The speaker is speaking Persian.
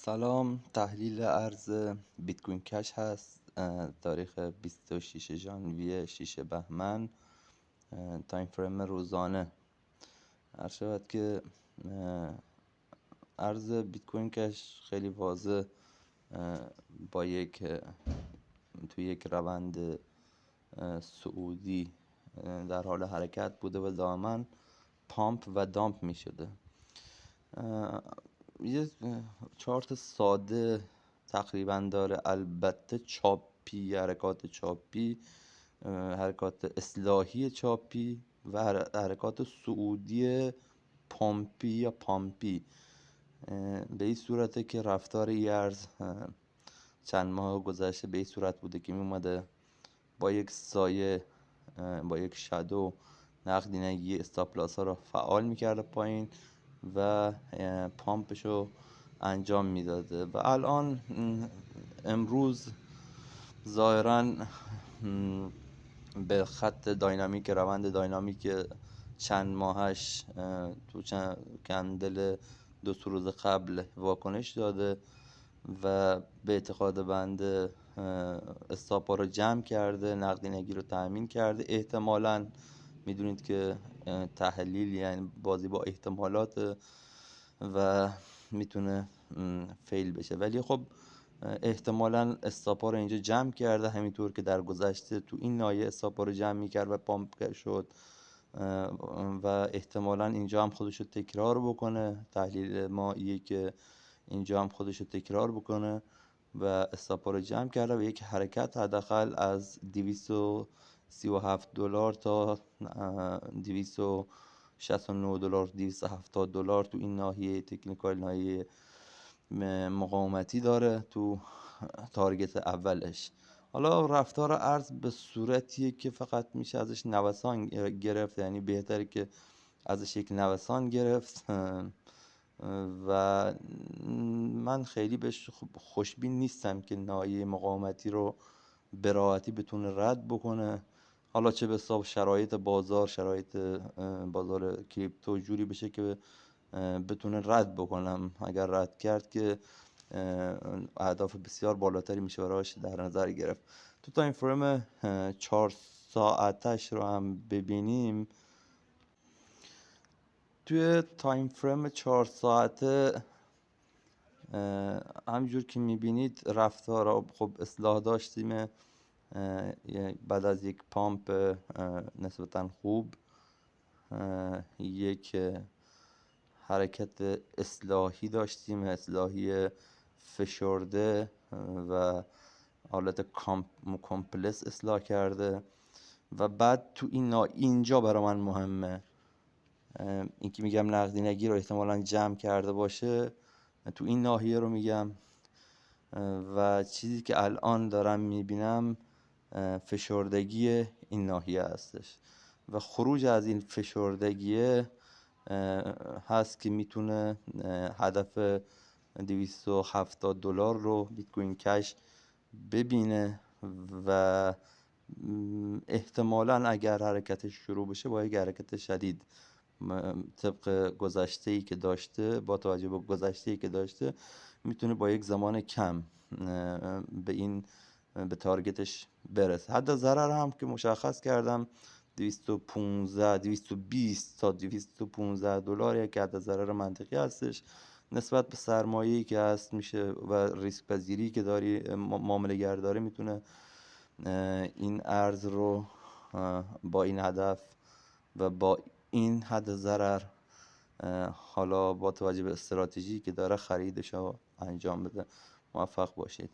سلام، تحلیل ارز بیت کوین کش هست. تاریخ 26 ژانویه 6 بهمن. تایم فریم روزانه. هر شود که ارز بیت کوین کش خیلی واضح با توی یک روند صعودی در حال حرکت بوده و دائما پامپ و دامپ می شده. یه چارت ساده تقریبا داره، البته چاپی، حرکات چاپی، حرکات اصلاحی چاپی و حرکات صعودی پامپی یا پامپی. به این صورته که رفتار این ارز چند ماه گذشته به این صورت بوده که می اومده با یک سایه، با یک شادو نقدینگی استاپلاس ها را فعال میکرده پایین و پامپش رو انجام میداده و الان امروز ظاهرا به خط داینامیک، روند داینامیک چند ماهش تو کندل 2 روز قبل واکنش داده و به اعتقاد بنده استاپا رو جمع کرده، نقدینگی رو تأمین کرده. احتمالاً میدونید که تحلیل یعنی بازی با احتمالات و میتونه فیل بشه، ولی خب احتمالاً استاپا رو اینجا جمع کرده، همینطور که در گذشته تو این ناحیه استاپا رو جمع میکرد و پامپ شد و احتمالاً اینجا هم خودش رو تکرار بکنه. تحلیل ما ایه که اینجا هم خودش رو تکرار بکنه و استاپا رو جمع کرده و یک حرکت حداقل از $237 تا $269 $270 تو این ناحیه تکنیکال، ناحیه مقاومتی داره تو تارگت اولش. حالا رفتار ارز به صورتیه که فقط میشه ازش نوسان گرفت، یعنی بهتره که ازش یک نوسان گرفت و من خیلی بهش خوشبین نیستم که ناحیه مقاومتی رو به راحتی بتونه رد بکنه. حالا چه به حساب شرایط بازار کریپتو جوری بشه که بتونه رد بکنم. اگر رد کرد که اهداف بسیار بالاتری میشه براش در نظر گرفت. تو تایم فریم 4 ساعتش رو هم ببینیم. توی تایم فریم 4 ساعته همینجور که میبینید رفتار خب اصلاح داشتیم بعد از یک پامپ نسبتا خوب، یک حرکت اصلاحی داشتیم، اصلاحی فشرده و حالت کامپلس اصلاح کرده و بعد تو اینجا برای من مهمه این که میگم نقدینگی رو احتمالاً جمع کرده باشه، تو این ناحیه رو میگم و چیزی که الان دارم میبینم فشردگی این ناحیه هستش و خروج از این فشردگیه هست که میتونه هدف $270 رو بیت کوین کش ببینه و احتمالاً اگر حرکتش شروع بشه با یک حرکت شدید طبق گذشته‌ای که داشته، با توجه به گذشته‌ای که داشته میتونه با یک زمان کم به تارگتش برسه. حد ضرر هم که مشخص کردم 220 تا $215 یک حد ضرر منطقی هستش نسبت به سرمایه‌ای که هست میشه و ریسک پذیری که داری معامله گر داره، میتونه این ارز رو با این هدف و با این حد ضرر حالا با توجه به استراتژی که داره خریدش رو انجام بده. موفق باشید.